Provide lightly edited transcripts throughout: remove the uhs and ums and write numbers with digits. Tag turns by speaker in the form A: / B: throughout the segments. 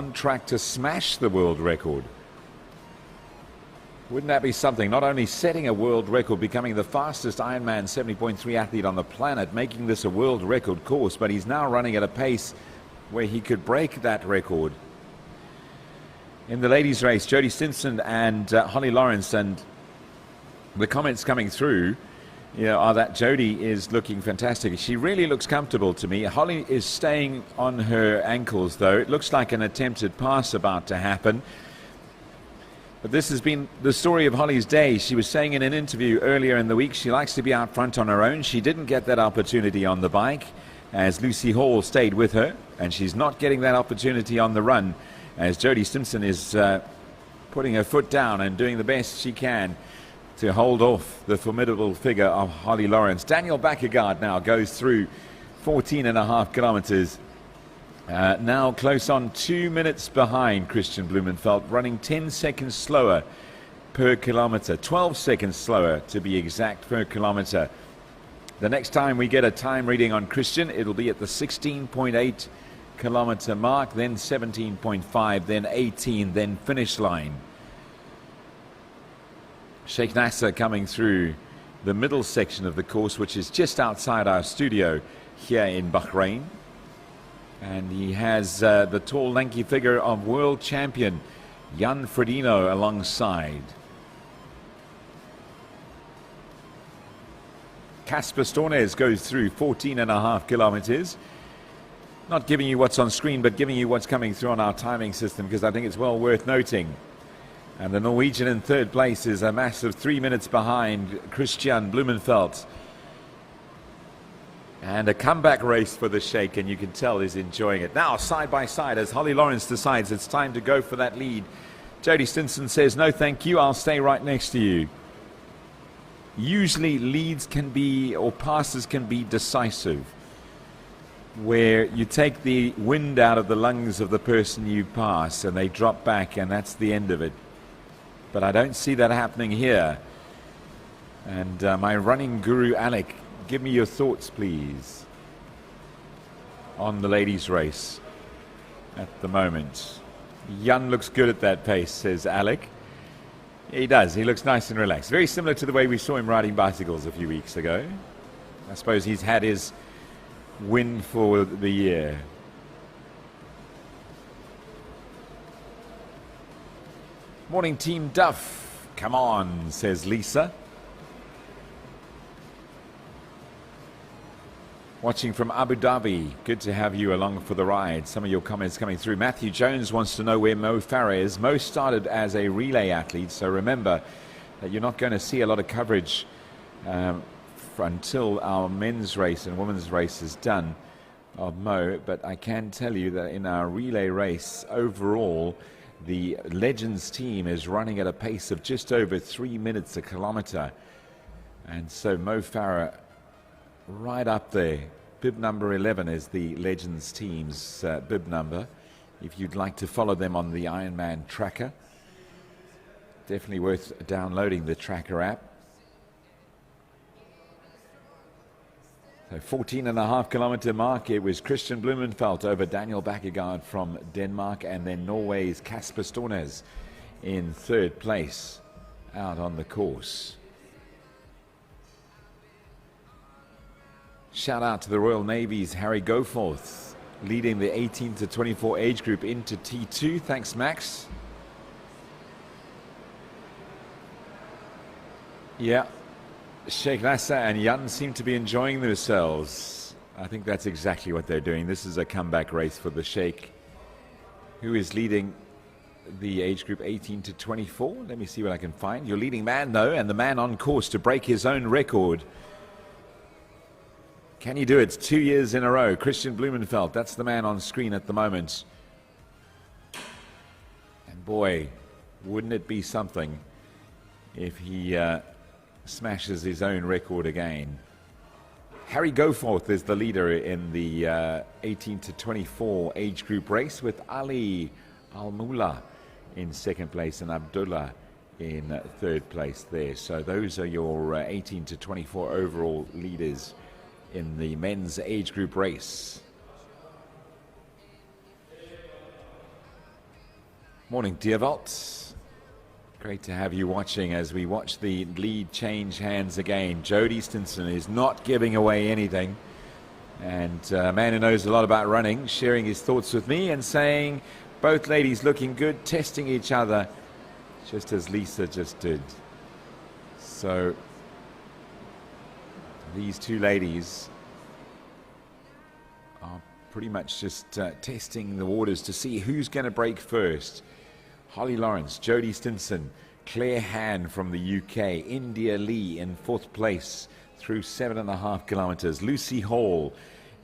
A: on track to smash the world record. Wouldn't that be something? Not only setting a world record, becoming the fastest Ironman 70.3 athlete on the planet, making this a world record course, but he's now running at a pace where he could break that record. In the ladies' race, Jodie Stinson and Holly Lawrence, and the comments coming through are that Jodie is looking fantastic. She really looks comfortable to me. Holly is staying on her ankles, though. It looks like an attempted pass about to happen. But this has been the story of Holly's day. She was saying in an interview earlier in the week she likes to be out front on her own. She didn't get that opportunity on the bike as Lucy Hall stayed with her, and she's not getting that opportunity on the run as Jodie Stinson is putting her foot down and doing the best she can to hold off the formidable figure of Holly Lawrence. Daniel Bakkegaard now goes through 14.5 kilometers. Now close on 2 minutes behind Christian Blumenfeld, running 10 seconds slower per kilometer, 12 seconds slower to be exact per kilometer. The next time we get a time reading on Christian, it'll be at the 16.8 kilometer mark, then 17.5, then 18, then finish line. Sheikh Nasser coming through the middle section of the course, which is just outside our studio here in Bahrain. And he has the tall, lanky figure of world champion Jan Frodeno alongside. Casper Stornes goes through 14.5 kilometers. Not giving you what's on screen, but giving you what's coming through on our timing system, because I think it's well worth noting. And the Norwegian in third place is a massive 3 minutes behind Christian Blumenfeld. And a comeback race for the Sheikh, and you can tell he's enjoying it. Now, side by side, as Holly Lawrence decides it's time to go for that lead, Jodie Stinson says, no thank you, I'll stay right next to you. Usually leads can be, or passes can be decisive, where you take the wind out of the lungs of the person you pass and they drop back, and that's the end of it. But I don't see that happening here. And my running guru Alec, give me your thoughts, please, on the ladies' race at the moment. Jan looks good at that pace, says Alec. He does. He looks nice and relaxed. Very similar to the way we saw him riding bicycles a few weeks ago. I suppose he's had his win for the year. Morning, Team Duff. Come on, says Lisa. Watching from Abu Dhabi. Good to have you along for the ride. Some of your comments coming through. Matthew Jones wants to know where Mo Farah is. Mo started as a relay athlete, so remember that you're not going to see a lot of coverage until our men's race and women's race is done of Mo. But I can tell you that in our relay race overall, the Legends team is running at a pace of just over 3 minutes a kilometer. And so Mo Farah right up there. Bib number 11 is the Legends team's bib number. If you'd like to follow them on the Ironman tracker, definitely worth downloading the tracker app. So 14.5 kilometer mark, it was Christian Blumenfeld over Daniel Bakkegaard from Denmark, and then Norway's Casper Stornes in third place out on the course. Shout out to the Royal Navy's Harry Goforth, leading the 18 to 24 age group into T2. Thanks, Max. Yeah, Sheikh Nasser and Jan seem to be enjoying themselves. I think that's exactly what they're doing. This is a comeback race for the Sheikh, who is leading the age group 18 to 24. Let me see what I can find. Your leading man, though, and the man on course to break his own record. Can you do it? 2 years in a row. Christian Blumenfeld, that's the man on screen at the moment. And boy, wouldn't it be something if he smashes his own record again. Harry Goforth is the leader in the 18 to 24 age group race, with Ali Al-Mula in second place and Abdullah in third place there. So those are your 18 to 24 overall leaders in the men's age group race. Morning, Dierwald. Great to have you watching as we watch the lead change hands again. Jody Stinson is not giving away anything. And a man who knows a lot about running, sharing his thoughts with me and saying both ladies looking good, testing each other, just as Lisa just did. So these two ladies are pretty much just testing the waters to see who's going to break first. Holly Lawrence, Jody Stinson, Claire Han from the UK, India Lee in 4th place through 7.5 kilometers. Lucy Hall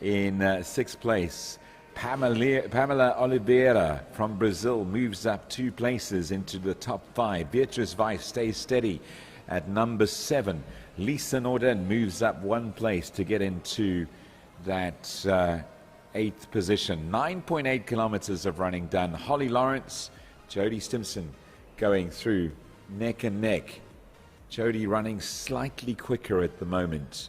A: in 6th place. Pamela Oliveira from Brazil moves up 2 places into the top 5. Beatrice Weiss stays steady at number 7. Lisa Norden moves up 1 place to get into that 8th position. 9.8 kilometers of running done. Holly Lawrence, Jody Stinson going through neck and neck. Jody running slightly quicker at the moment,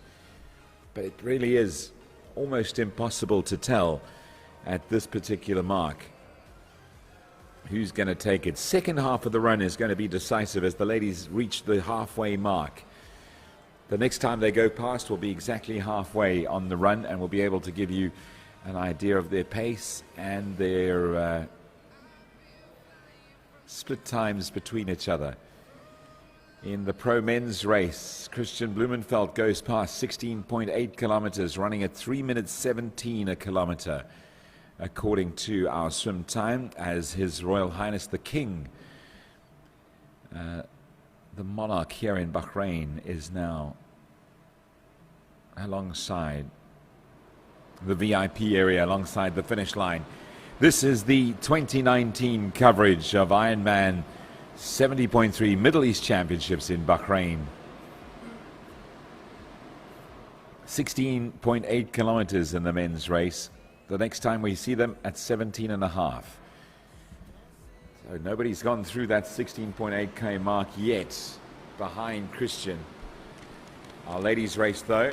A: but it really is almost impossible to tell at this particular mark who's going to take it. Second half of the run is going to be decisive as the ladies reach the halfway mark. The next time they go past will be exactly halfway on the run, and we'll be able to give you an idea of their pace and their split times between each other. In the pro men's race, Christian Blumenfeld goes past 16.8 kilometers, running at 3 minutes 17 a kilometer, according to our swim time, as His Royal Highness the King, the monarch here in Bahrain, is now alongside the VIP area, alongside the finish line. This is the 2019 coverage of IRONMAN 70.3 Middle East Championships in Bahrain. 16.8 kilometers in the men's race. The next time we see them at 17.5. So nobody's gone through that 16.8k mark yet behind Christian. Our ladies' race though.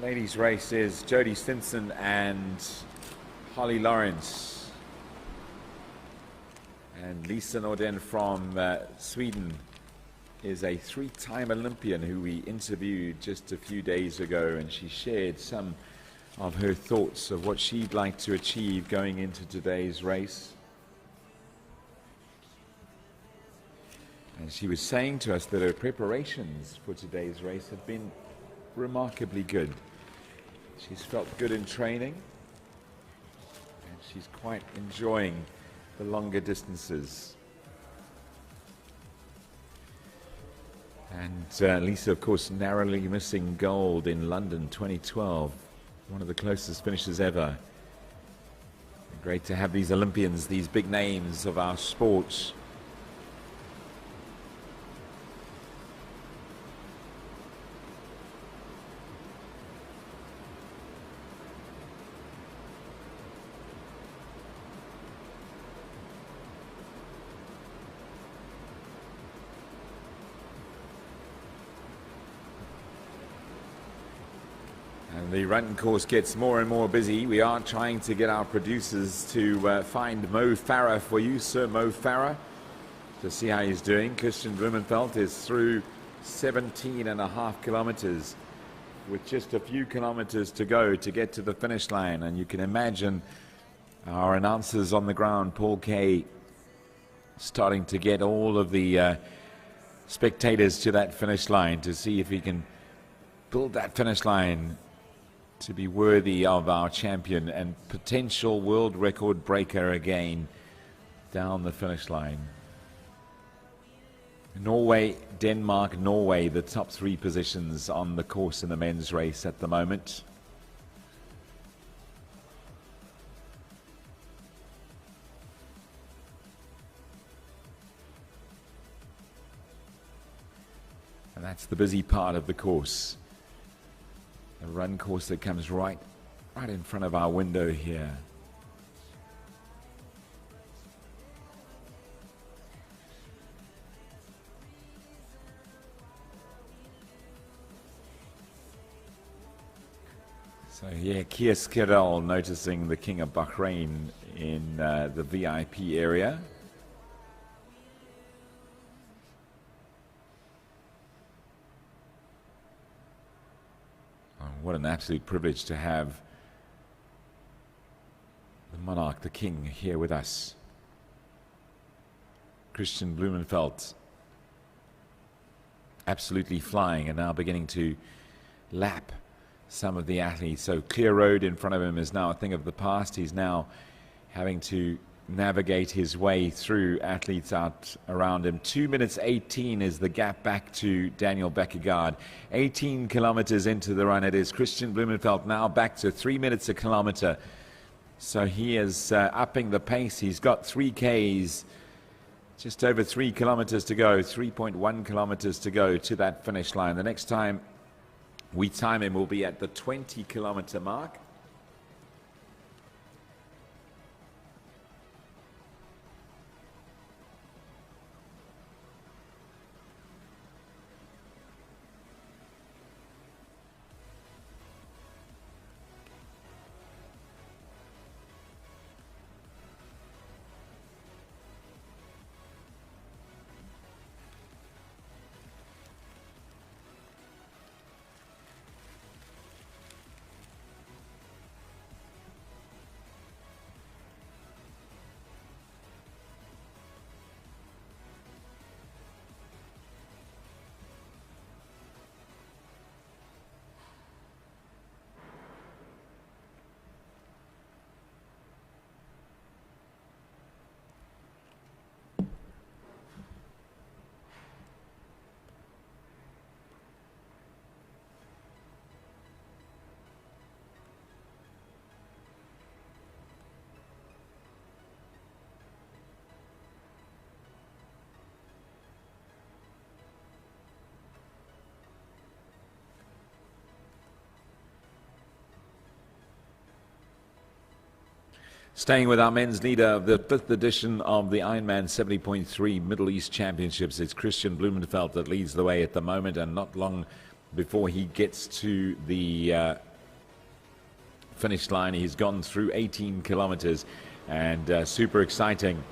A: Ladies' race is Jody Stinson and Holly Lawrence. And Lisa Norden from Sweden is a 3-time Olympian who we interviewed just a few days ago, and she shared some of her thoughts of what she'd like to achieve going into today's race. And she was saying to us that her preparations for today's race have been remarkably good. She's felt good in training, and she's quite enjoying the longer distances. And Lisa, of course, narrowly missing gold in London 2012, one of the closest finishes ever. Great to have these Olympians, these big names of our sports. The run course gets more and more busy. We are trying to get our producers to find Mo Farah for you, Sir Mo Farah, to see how he's doing. Christian Blumenfeld is through 17.5 kilometers with just a few kilometers to go to get to the finish line. And you can imagine our announcers on the ground, Paul Kay, starting to get all of the spectators to that finish line to see if he can build that finish line to be worthy of our champion and potential world record breaker again down the finish line. Norway, Denmark, Norway, the top 3 positions on the course in the men's race at the moment. And that's the busy part of the course. A run course that comes right in front of our window here. So yeah, Kia Skirel noticing the King of Bahrain in the VIP area. Oh, what an absolute privilege to have the monarch, the king, here with us. Christian Blumenfeld absolutely flying and now beginning to lap some of the athletes. So clear road in front of him is now a thing of the past. He's now having to navigate his way through athletes out around him. 2 minutes 18 is the gap back to Daniel Beckegaard. 18 kilometers into the run it is. Christian Blumenfeld now back to 3 minutes a kilometer. So he is upping the pace. He's got 3 Ks, just over 3 kilometers to go, 3.1 kilometers to go to that finish line. The next time we time him will be at the 20-kilometer mark. Staying with our men's leader of the 5th edition of the Ironman 70.3 Middle East Championships, it's Christian Blumenfeld that leads the way at the moment, and not long before he gets to the finish line, he's gone through 18 kilometers, and super exciting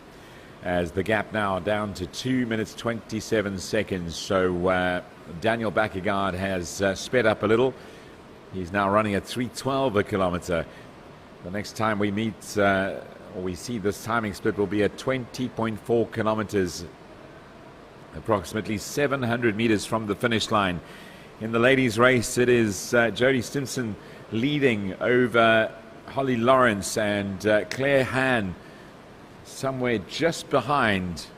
A: as the gap now down to 2 minutes 27 seconds. So Daniel Beckegaard has sped up a little. He's now running at 3:12 a kilometer. The next time we meet, or we see this timing split, will be at 20.4 kilometers, approximately 700 meters from the finish line. In the ladies' race, it is Jody Stimson leading over Holly Lawrence, and Claire Hahn somewhere just behind.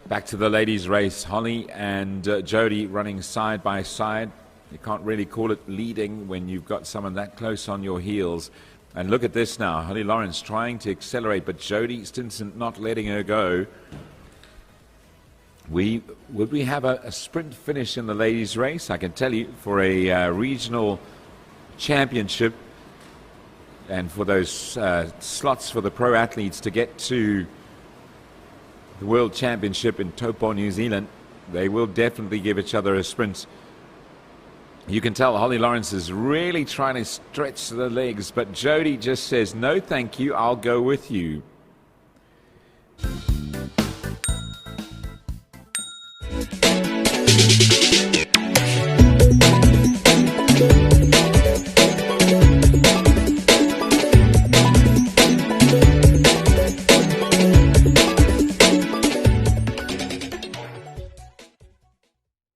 A: Back to the ladies' race, Holly and Jody running side by side. You can't really call it leading when you've got someone that close on your heels. And look at this now, Holly Lawrence trying to accelerate, but Jody Stinson not letting her go. Would we have a sprint finish in the ladies' race? I can tell you, for a regional championship and for those slots for the pro athletes to get to the World Championship in Taupo, New Zealand, they will definitely give each other a sprint. You can tell Holly Lawrence is really trying to stretch the legs, but Jody just says, no thank you, I'll go with you.